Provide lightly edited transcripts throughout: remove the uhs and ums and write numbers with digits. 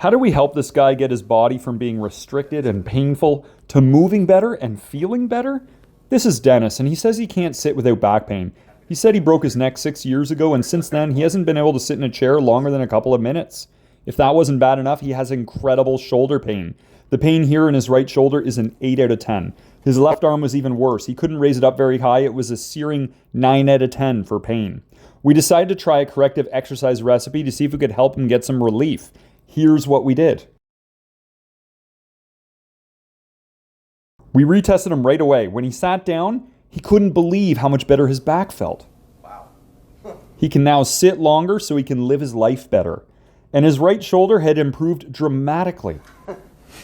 How do we help this guy get his body from being restricted and painful to moving better and feeling better? This is Dennis, and he says he can't sit without back pain. He said he broke his neck 6 years ago, and since then, he hasn't been able to sit in a chair longer than a couple of minutes. If that wasn't bad enough, he has incredible shoulder pain. The pain here in his right shoulder is an 8 out of 10. His left arm was even worse. He couldn't raise it up very high. It was a searing 9 out of 10 for pain. We decided to try a corrective exercise recipe to see if we could help him get some relief. Here's what we did. We retested him right away. When he sat down, he couldn't believe how much better his back felt. Wow. He can now sit longer so he can live his life better. And his right shoulder had improved dramatically.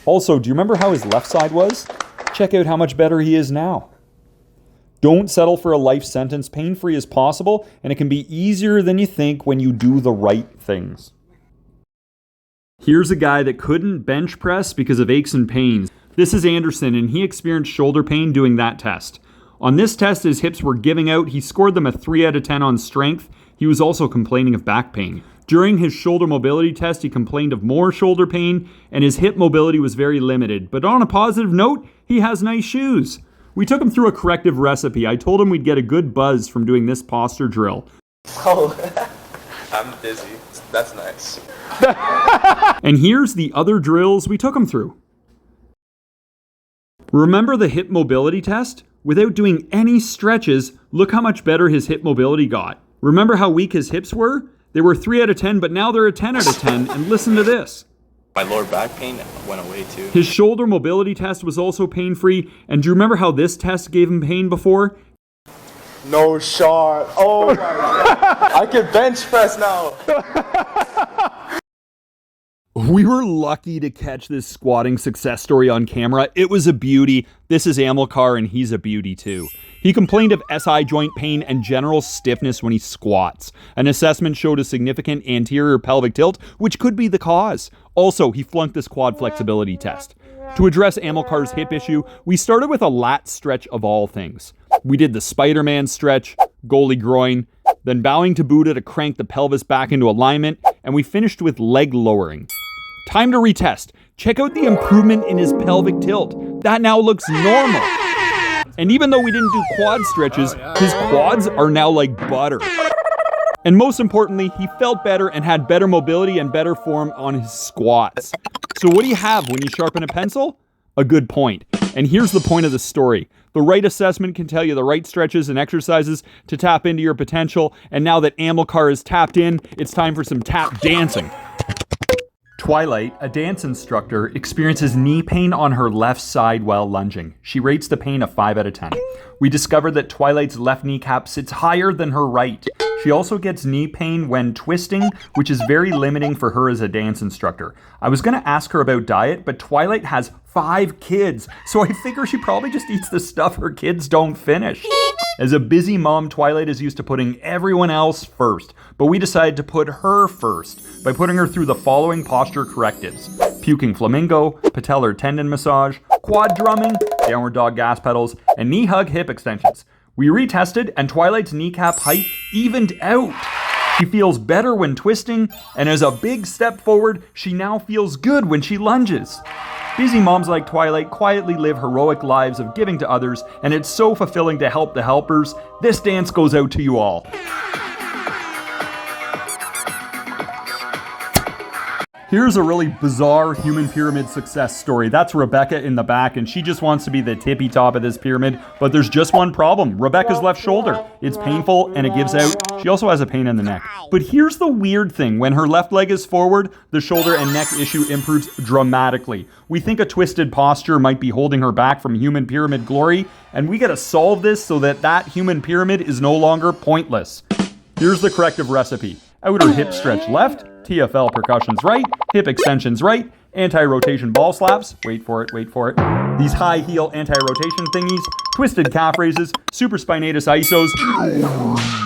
Also, do you remember how his left side was? Check out how much better he is now. Don't settle for a life sentence. Pain-free as possible, and it can be easier than you think when you do the right things. Here's a guy that couldn't bench press because of aches and pains. This is Anderson, and he experienced shoulder pain doing that test. On this test, his hips were giving out. He scored them a 3 out of 10 on strength. He was also complaining of back pain. During his shoulder mobility test, he complained of more shoulder pain, and his hip mobility was very limited. But on a positive note, he has nice shoes. We took him through a corrective recipe. I told him we'd get a good buzz from doing this posture drill. Oh, I'm dizzy. That's nice. And here's the other drills we took him through. Remember the hip mobility test? Without doing any stretches, look how much better his hip mobility got. Remember how weak his hips were? They were 3 out of 10, but now they're a 10 out of 10, and listen to this. My lower back pain went away too. His shoulder mobility test was also pain-free, and do you remember how this test gave him pain before? No shot. Oh my God. I can bench press now. We were lucky to catch this squatting success story on camera. It was a beauty. This is Amilcar, and he's a beauty too. He complained of SI joint pain and general stiffness when he squats. An assessment showed a significant anterior pelvic tilt, which could be the cause. Also, he flunked this quad flexibility test. To address Amilcar's hip issue, we started with a lat stretch of all things. We did the Spider-Man stretch, goalie groin, then bowing to Buddha to crank the pelvis back into alignment, and we finished with leg lowering. Time to retest. Check out the improvement in his pelvic tilt. That now looks normal. And even though we didn't do quad stretches, his quads are now like butter. And most importantly, he felt better and had better mobility and better form on his squats. So what do you have when you sharpen a pencil? A good point. And here's the point of the story. The right assessment can tell you the right stretches and exercises to tap into your potential. And now that Amilcar is tapped in, it's time for some tap dancing. Twilight, a dance instructor, experiences knee pain on her left side while lunging. She rates the pain a 5 out of 10. We discovered that Twilight's left kneecap sits higher than her right. She also gets knee pain when twisting, which is very limiting for her as a dance instructor. I was going to ask her about diet, but Twilight has 5 kids, so I figure she probably just eats the stuff her kids don't finish. As a busy mom, Twilight is used to putting everyone else first, but we decided to put her first by putting her through the following posture correctives: Puking Flamingo, patellar tendon massage, quad drumming, downward dog gas pedals, and knee hug hip extensions. We retested, and Twilight's kneecap height evened out. She feels better when twisting, and as a big step forward, she now feels good when she lunges. Busy moms like Twilight quietly live heroic lives of giving to others, and it's so fulfilling to help the helpers. This dance goes out to you all. Here's a really bizarre human pyramid success story. That's Rebecca in the back, and she just wants to be the tippy top of this pyramid, but there's just one problem: Rebecca's left shoulder. It's painful and it gives out. She also has a pain in the neck. But here's the weird thing: when her left leg is forward, the shoulder and neck issue improves dramatically. We think a twisted posture might be holding her back from human pyramid glory, and we gotta solve this so that that human pyramid is no longer pointless. Here's the corrective recipe: outer hip stretch left, TFL percussions right, hip extensions right, anti-rotation ball slaps, wait for it, these high heel anti-rotation thingies, twisted calf raises, supraspinatus isos.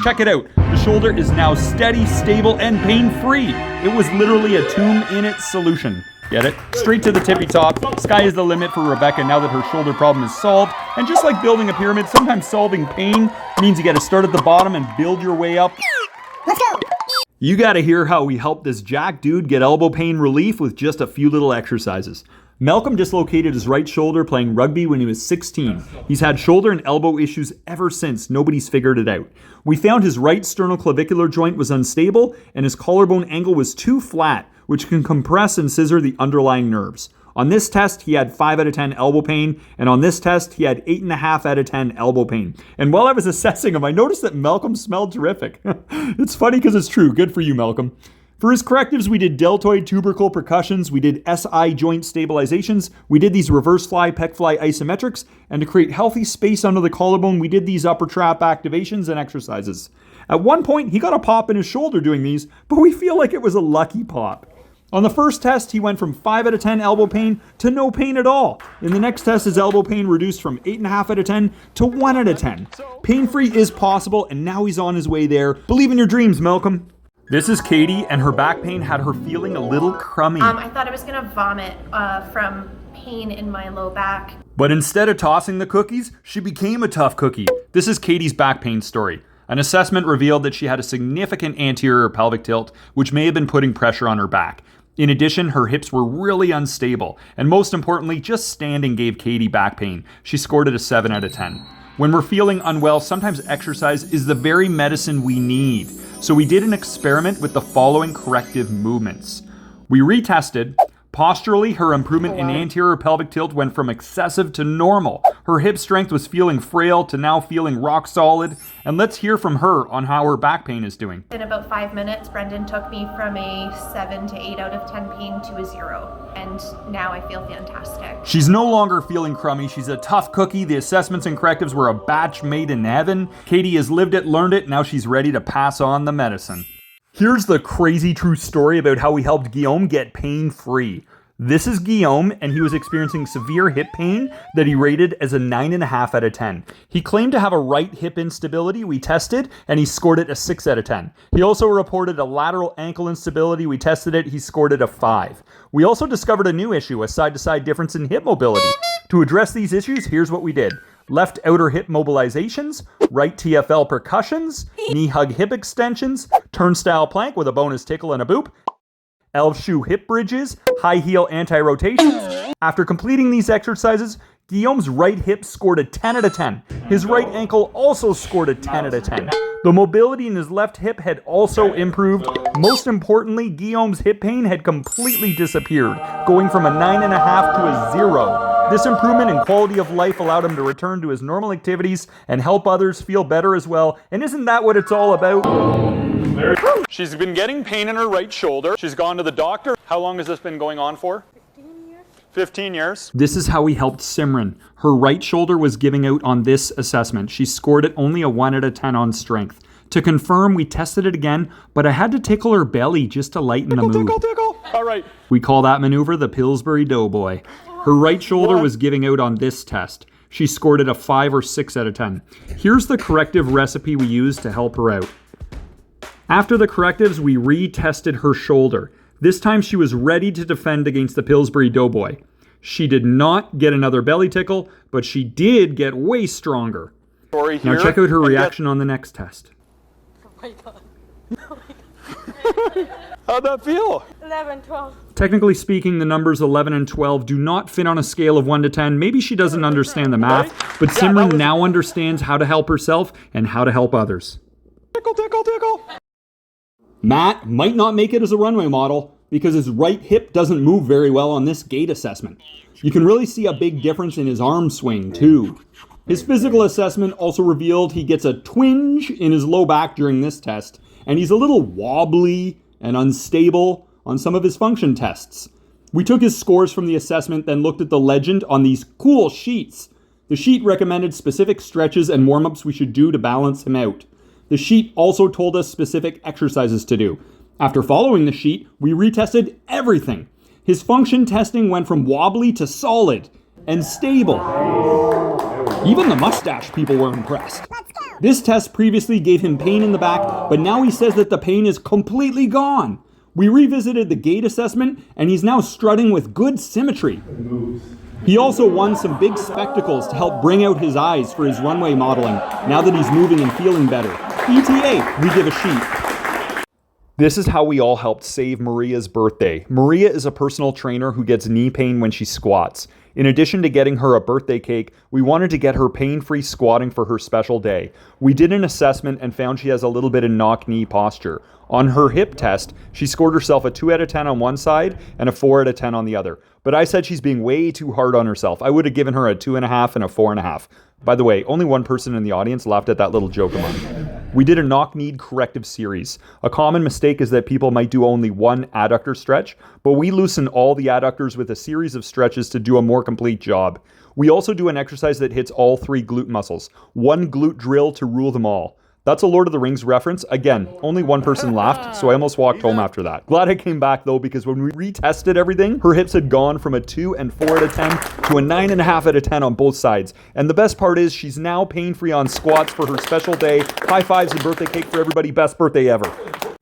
Check it out. The shoulder is now steady, stable, and pain-free. It was literally a tomb in its solution. Get it? Straight to the tippy top. Sky is the limit for Rebecca now that her shoulder problem is solved. And just like building a pyramid, sometimes solving pain means you got to start at the bottom and build your way up. Let's go! You gotta hear how we helped this jack dude get elbow pain relief with just a few little exercises. Malcolm dislocated his right shoulder playing rugby when he was 16. He's had shoulder and elbow issues ever since. Nobody's figured it out. We found his right sternoclavicular joint was unstable and his collarbone angle was too flat, which can compress and scissor the underlying nerves. On this test, he had 5 out of 10 elbow pain, and on this test, he had 8.5 out of 10 elbow pain. And while I was assessing him, I noticed that Malcolm smelled terrific. It's funny because it's true. Good for you, Malcolm. For his correctives, we did deltoid tubercle percussions, we did SI joint stabilizations, we did these reverse fly, pec fly isometrics, and to create healthy space under the collarbone, we did these upper trap activations and exercises. At one point, he got a pop in his shoulder doing these, but we feel like it was a lucky pop. On the first test, he went from 5 out of 10 elbow pain to no pain at all. In the next test, his elbow pain reduced from 8.5 out of 10 to 1 out of 10. Pain-free is possible, and now he's on his way there. Believe in your dreams, Malcolm. This is Katie, and her back pain had her feeling a little crummy. I thought I was gonna vomit from pain in my low back. But instead of tossing the cookies, she became a tough cookie. This is Katie's back pain story. An assessment revealed that she had a significant anterior pelvic tilt, which may have been putting pressure on her back. In addition, her hips were really unstable, and most importantly, just standing gave Katie back pain. She scored it a 7 out of 10. When we're feeling unwell, sometimes exercise is the very medicine we need. So we did an experiment with the following corrective movements. We retested. Posturally, her improvement in anterior pelvic tilt went from excessive to normal. Her hip strength was feeling frail to now feeling rock solid. And let's hear from her on how her back pain is doing. In about 5 minutes, Brendan took me from a 7 to 8 out of 10 pain to a 0. And now I feel fantastic. She's no longer feeling crummy. She's a tough cookie. The assessments and correctives were a batch made in heaven. Katie has lived it, learned it. Now she's ready to pass on the medicine. Here's the crazy true story about how we helped Guillaume get pain-free. This is Guillaume, and he was experiencing severe hip pain that he rated as a 9.5 out of 10. He claimed to have a right hip instability we tested, and he scored it a 6 out of 10. He also reported a lateral ankle instability. We tested it. He scored it a 5. We also discovered a new issue, a side-to-side difference in hip mobility. To address these issues, here's what we did. Left outer hip mobilizations, right TFL percussions, knee hug hip extensions, turnstile plank with a bonus tickle and a boop, elf shoe hip bridges, high heel anti-rotations. After completing these exercises, Guillaume's right hip scored a 10 out of 10. His right ankle also scored a 10 out of 10. The mobility in his left hip had also improved. Most importantly, Guillaume's hip pain had completely disappeared, going from a 9.5 to a 0. This improvement in quality of life allowed him to return to his normal activities and help others feel better as well. And isn't that what it's all about? She's been getting pain in her right shoulder. She's gone to the doctor. How long has this been going on for? 15 years. This is how we helped Simran. Her right shoulder was giving out on this assessment. She scored it only a 1 out of 10 on strength. To confirm, we tested it again, but I had to tickle her belly just to lighten the mood. Tickle. All right. We call that maneuver the Pillsbury Doughboy. Her right shoulder was giving out on this test. She scored it a 5 or 6 out of 10. Here's the corrective recipe we used to help her out. After the correctives, we retested her shoulder. This time she was ready to defend against the Pillsbury Doughboy. She did not get another belly tickle, but she did get way stronger. Now check out her reaction on the next test. Oh my god. How'd that feel? 11, 12. Technically speaking, the numbers 11 and 12 do not fit on a scale of 1 to 10. Maybe she doesn't understand the math, but Simran now understands how to help herself and how to help others. Tickle, tickle, tickle. Matt might not make it as a runway model because his right hip doesn't move very well on this gait assessment. You can really see a big difference in his arm swing too. His physical assessment also revealed he gets a twinge in his low back during this test, and he's a little wobbly and unstable on some of his function tests. We took his scores from the assessment, then looked at the legend on these cool sheets. The sheet recommended specific stretches and warm-ups we should do to balance him out. The sheet also told us specific exercises to do. After following the sheet, we retested everything. His function testing went from wobbly to solid and stable. Even the mustache people were impressed. This test previously gave him pain in the back, but now he says that the pain is completely gone. We revisited the gait assessment, and he's now strutting with good symmetry. He also won some big spectacles to help bring out his eyes for his runway modeling, now that he's moving and feeling better. ETA, we give a sheet. This is how we all helped save Maria's birthday. Maria is a personal trainer who gets knee pain when she squats. In addition to getting her a birthday cake, we wanted to get her pain-free squatting for her special day. We did an assessment and found she has a little bit of knock-knee posture. On her hip test, she scored herself a 2 out of 10 on one side and a 4 out of 10 on the other. But I said she's being way too hard on herself. I would have given her a 2.5 and a 4.5. By the way, only one person in the audience laughed at that little joke of mine. We did a knock-knee corrective series. A common mistake is that people might do only one adductor stretch, but we loosen all the adductors with a series of stretches to do a more complete job. We also do an exercise that hits all 3 glute muscles. One glute drill to rule them all. That's a Lord of the Rings reference. Again, only one person laughed, so I almost walked home after that. Glad I came back though, because when we retested everything, her hips had gone from a 2 and 4 out of 10 to a 9.5 out of 10 on both sides. And the best part is she's now pain-free on squats for her special day. High fives and birthday cake for everybody. Best birthday ever.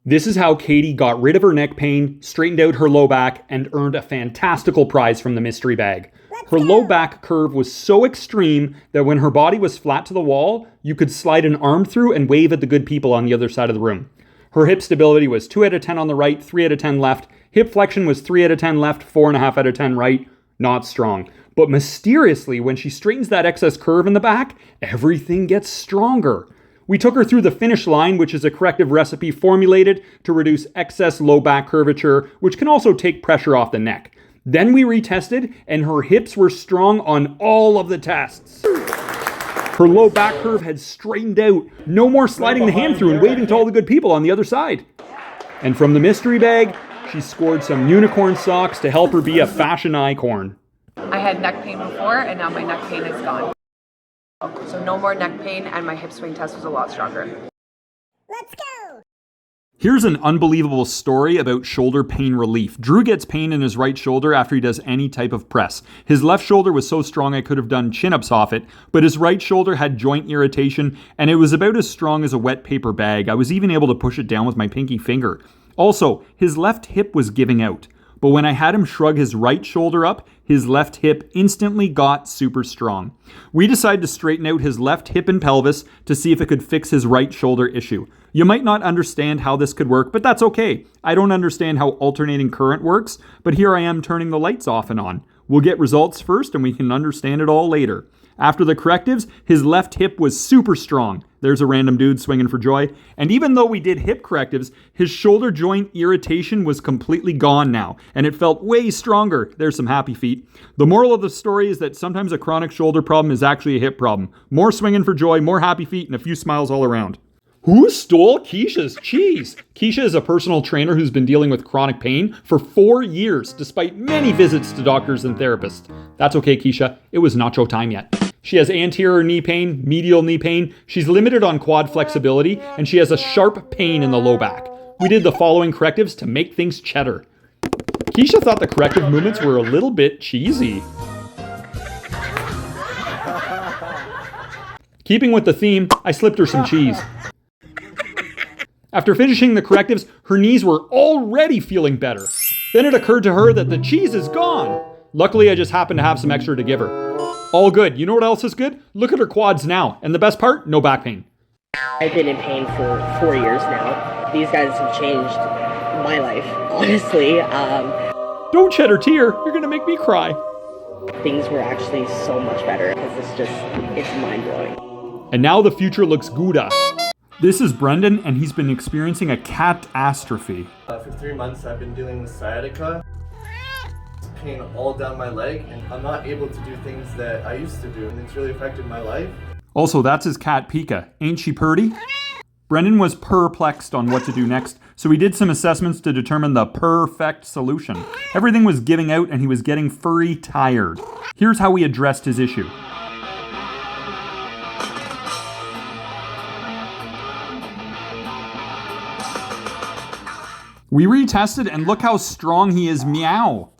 This is how Katie got rid of her neck pain, straightened out her low back, and earned a fantastical prize from the mystery bag. Her low back curve was so extreme that when her body was flat to the wall, you could slide an arm through and wave at the good people on the other side of the room. Her hip stability was 2 out of 10 on the right, 3 out of 10 left. Hip flexion was 3 out of 10 left, 4.5 out of 10 right. Not strong. But mysteriously, when she straightens that excess curve in the back, everything gets stronger. We took her through the finish line, which is a corrective recipe formulated to reduce excess low back curvature, which can also take pressure off the neck. Then we retested, and her hips were strong on all of the tests. Her low back curve had straightened out. No more sliding the hand through and waving to all the good people on the other side. And from the mystery bag, she scored some unicorn socks to help her be a fashion icon. I had neck pain before, and now my neck pain is gone. So no more neck pain, and my hip swing test was a lot stronger. Let's go! Here's an unbelievable story about shoulder pain relief. Drew gets pain in his right shoulder after he does any type of press. His left shoulder was so strong I could have done chin-ups off it, but his right shoulder had joint irritation, and it was about as strong as a wet paper bag. I was even able to push it down with my pinky finger. Also, his left hip was giving out. But when I had him shrug his right shoulder up, his left hip instantly got super strong. We decided to straighten out his left hip and pelvis to see if it could fix his right shoulder issue. You might not understand how this could work, but that's okay. I don't understand how alternating current works, but here I am turning the lights off and on. We'll get results first and we can understand it all later. After the correctives, his left hip was super strong. There's a random dude swinging for joy. And even though we did hip correctives, his shoulder joint irritation was completely gone now, and it felt way stronger. There's some happy feet. The moral of the story is that sometimes a chronic shoulder problem is actually a hip problem. More swinging for joy, more happy feet, and a few smiles all around. Who stole Keisha's cheese? Keisha is a personal trainer who's been dealing with chronic pain for 4 years, despite many visits to doctors and therapists. That's okay, Keisha. It was nacho time yet. She has anterior knee pain, medial knee pain. She's limited on quad flexibility, and she has a sharp pain in the low back. We did the following correctives to make things cheddar. Keisha thought the corrective movements were a little bit cheesy. Keeping with the theme, I slipped her some cheese. After finishing the correctives, her knees were already feeling better. Then it occurred to her that the cheese is gone. Luckily, I just happened to have some extra to give her. All good. You know what else is good? Look at her quads now. And the best part? No back pain. I've been in pain for 4 years now. These guys have changed my life, honestly. Don't shed her tear. You're going to make me cry. Things were actually so much better because it's mind-blowing. And now the future looks Gouda. This is Brendan, and he's been experiencing a catastrophe. For 3 months, I've been dealing with sciatica. Pain all down my leg, and I'm not able to do things that I used to do, and it's really affected my life. Also, that's his cat Pika. Ain't she purty? Brendan was perplexed on what to do next, so we did some assessments to determine the perfect solution. Everything was giving out and he was getting furry tired. Here's how we addressed his issue. We retested and look how strong he is, meow.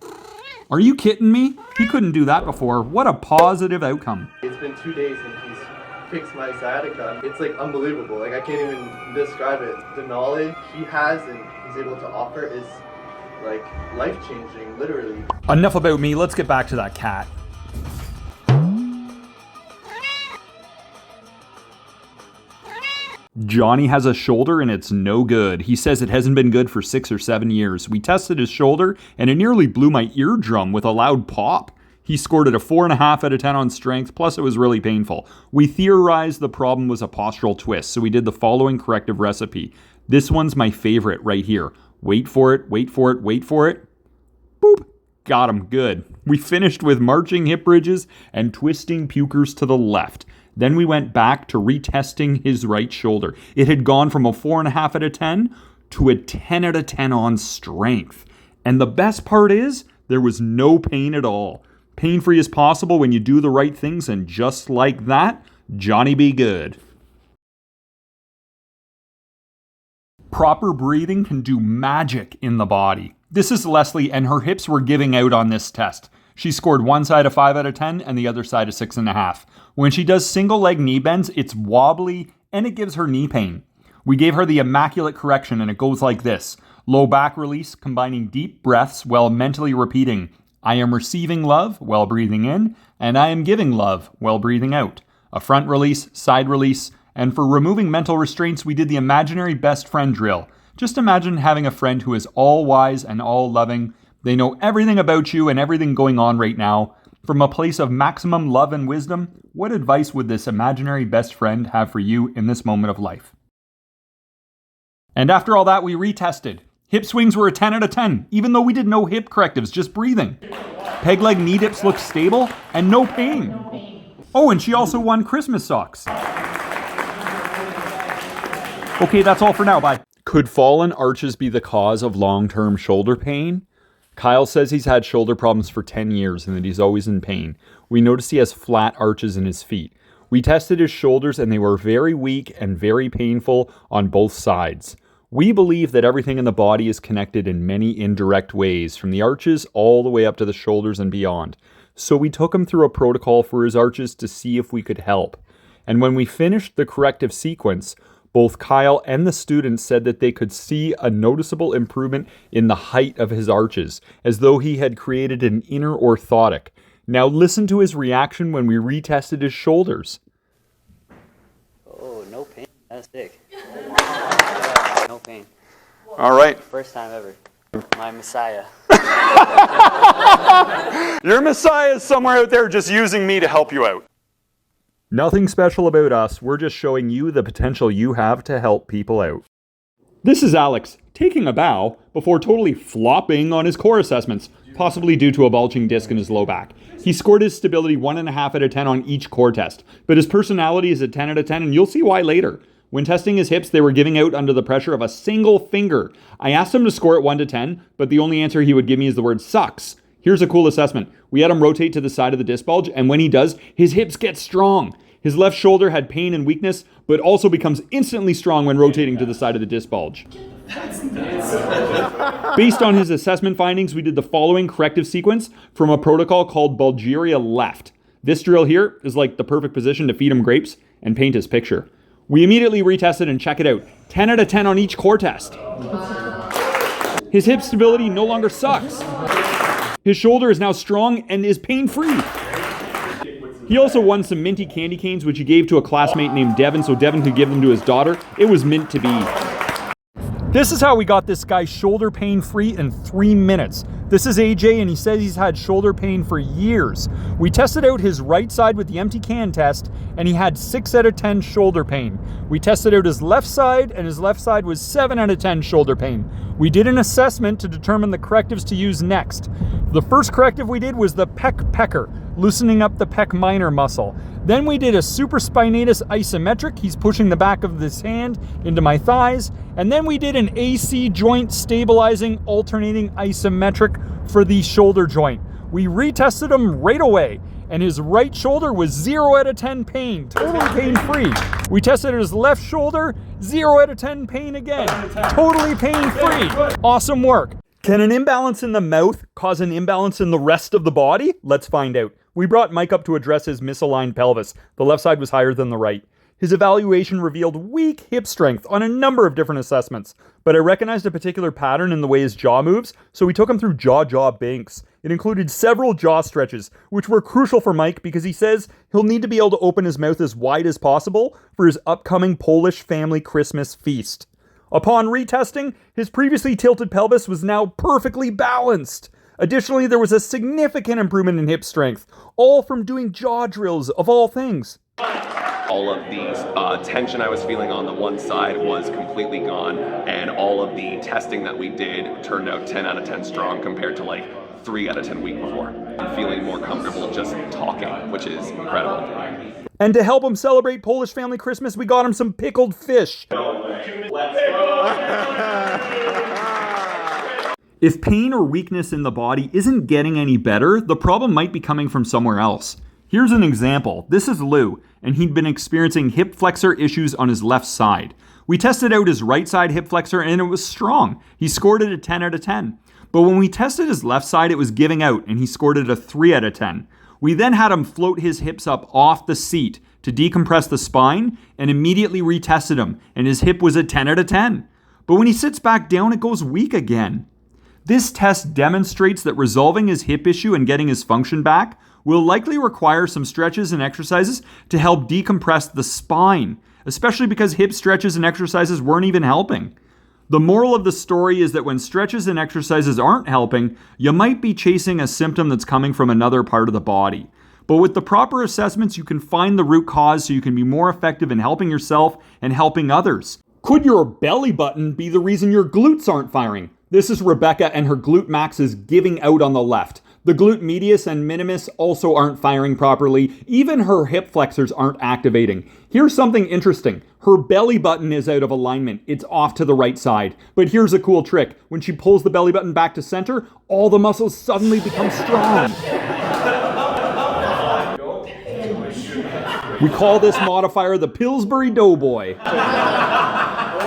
Are you kidding me? He couldn't do that before. What a positive outcome. It's been 2 days and he's fixed my sciatica. It's like unbelievable. Like I can't even describe it. The knowledge he has and he's able to offer is like life-changing, literally. Enough about me. Let's get back to that cat. Johnny has a shoulder and it's no good. He says it hasn't been good for 6 or 7 years. We tested his shoulder and it nearly blew my eardrum with a loud pop. He scored it a 4.5 out of 10 on strength, plus it was really painful. We theorized the problem was a postural twist, so we did the following corrective recipe. This one's my favorite right here. Wait for it, wait for it, wait for it. Boop. Got him. Good. We finished with marching hip bridges and twisting pukers to the left. Then we went back to retesting his right shoulder. It had gone from a 4.5 out of 10 to a 10 out of 10 on strength. And the best part is, there was no pain at all. Pain-free as possible when you do the right things, and just like that, Johnny be good. Proper breathing can do magic in the body. This is Leslie, and her hips were giving out on this test. She scored one side a 5 out of 10 and the other side a 6.5. When she does single leg knee bends, it's wobbly and it gives her knee pain. We gave her the immaculate correction, and it goes like this. Low back release, combining deep breaths while mentally repeating, I am receiving love while breathing in, and I am giving love while breathing out. A front release, side release, and for removing mental restraints, we did the imaginary best friend drill. Just imagine having a friend who is all wise and all loving. They know everything about you and everything going on right now. From a place of maximum love and wisdom, what advice would this imaginary best friend have for you in this moment of life? And after all that, we retested. Hip swings were a 10 out of 10, even though we did no hip correctives, just breathing. Peg leg knee dips looked stable and no pain. Oh, and she also won Christmas socks. Okay, that's all for now. Bye. Could fallen arches be the cause of long-term shoulder pain? Kyle says he's had shoulder problems for 10 years and that he's always in pain. We noticed he has flat arches in his feet. We tested his shoulders and they were very weak and very painful on both sides. We believe that everything in the body is connected in many indirect ways, from the arches all the way up to the shoulders and beyond. So we took him through a protocol for his arches to see if we could help. And when we finished the corrective sequence, both Kyle and the students said that they could see a noticeable improvement in the height of his arches, as though he had created an inner orthotic. Now listen to his reaction when we retested his shoulders. Oh, no pain. That's sick. No pain. All right. First time ever. My Messiah. Your Messiah is somewhere out there just using me to help you out. Nothing special about us. We're just showing you the potential you have to help people out. This is Alex taking a bow before totally flopping on his core assessments, possibly due to a bulging disc in his low back. He scored his stability 1.5 out of 10 on each core test, but his personality is a 10 out of 10, and you'll see why later. When testing his hips, they were giving out under the pressure of a single finger. I asked him to score it 1 to 10, but the only answer he would give me is the word sucks. Here's a cool assessment. We had him rotate to the side of the disc bulge, and when he does, his hips get strong. His left shoulder had pain and weakness, but also becomes instantly strong when rotating to the side of the disc bulge. Based on his assessment findings, we did the following corrective sequence from a protocol called Bulgaria Left. This drill here is like the perfect position to feed him grapes and paint his picture. We immediately retested and check it out. 10 out of 10 on each core test. His hip stability no longer sucks. His shoulder is now strong and is pain-free. He also won some minty candy canes, which he gave to a classmate named Devin, so Devin could give them to his daughter. It was meant to be. This is how we got this guy shoulder pain free in 3 minutes. This is AJ, and he says he's had shoulder pain for years. We tested out his right side with the empty can test, and he had 6 out of 10 shoulder pain. We tested out his left side, and his left side was 7 out of 10 shoulder pain. We did an assessment to determine the correctives to use next. The first corrective we did was the pec pecker, loosening up the pec minor muscle. Then we did a supraspinatus isometric. He's pushing the back of this hand into my thighs. And then we did an AC joint stabilizing alternating isometric for the shoulder joint. We retested him right away, and his right shoulder was 0 out of 10 pain, totally pain-free. We tested his left shoulder, 0 out of 10 pain again, totally pain-free. Awesome work. Can an imbalance in the mouth cause an imbalance in the rest of the body? Let's find out. We brought Mike up to address his misaligned pelvis. The left side was higher than the right. His evaluation revealed weak hip strength on a number of different assessments, but I recognized a particular pattern in the way his jaw moves, so we took him through jaw binks. It included several jaw stretches, which were crucial for Mike because he says he'll need to be able to open his mouth as wide as possible for his upcoming Polish family Christmas feast. Upon retesting, his previously tilted pelvis was now perfectly balanced. Additionally, there was a significant improvement in hip strength, all from doing jaw drills of all things. All of the tension I was feeling on the one side was completely gone, and all of the testing that we did turned out 10 out of 10 strong compared to like 3 out of 10 week before. I'm feeling more comfortable just talking, which is incredible. And to help him celebrate Polish family Christmas, we got him some pickled fish. If pain or weakness in the body isn't getting any better, the problem might be coming from somewhere else. Here's an example. This is Lou, and he'd been experiencing hip flexor issues on his left side. We tested out his right side hip flexor and it was strong. He scored it a 10 out of 10. But when we tested his left side, it was giving out and he scored it a 3 out of 10. We then had him float his hips up off the seat to decompress the spine and immediately retested him, and his hip was a 10 out of 10. But when he sits back down, it goes weak again. This test demonstrates that resolving his hip issue and getting his function back will likely require some stretches and exercises to help decompress the spine, especially because hip stretches and exercises weren't even helping. The moral of the story is that when stretches and exercises aren't helping, you might be chasing a symptom that's coming from another part of the body. But with the proper assessments, you can find the root cause so you can be more effective in helping yourself and helping others. Could your belly button be the reason your glutes aren't firing? This is Rebecca, and her glute max is giving out on the left. The glute medius and minimus also aren't firing properly. Even her hip flexors aren't activating. Here's something interesting. Her belly button is out of alignment. It's off to the right side. But here's a cool trick. When she pulls the belly button back to center, all the muscles suddenly become strong. We call this modifier the Pillsbury Doughboy.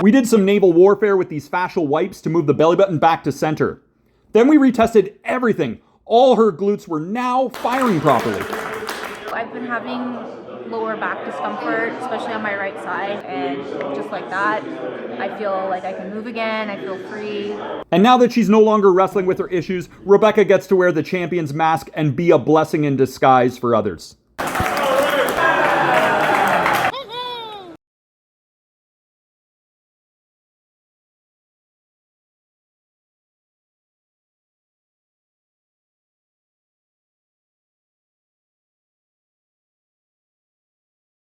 We did some naval warfare with these fascial wipes to move the belly button back to center. Then we retested everything. All her glutes were now firing properly. I've been having lower back discomfort, especially on my right side, and just like that, I feel like I can move again, I feel free. And now that she's no longer wrestling with her issues, Rebecca gets to wear the champion's mask and be a blessing in disguise for others.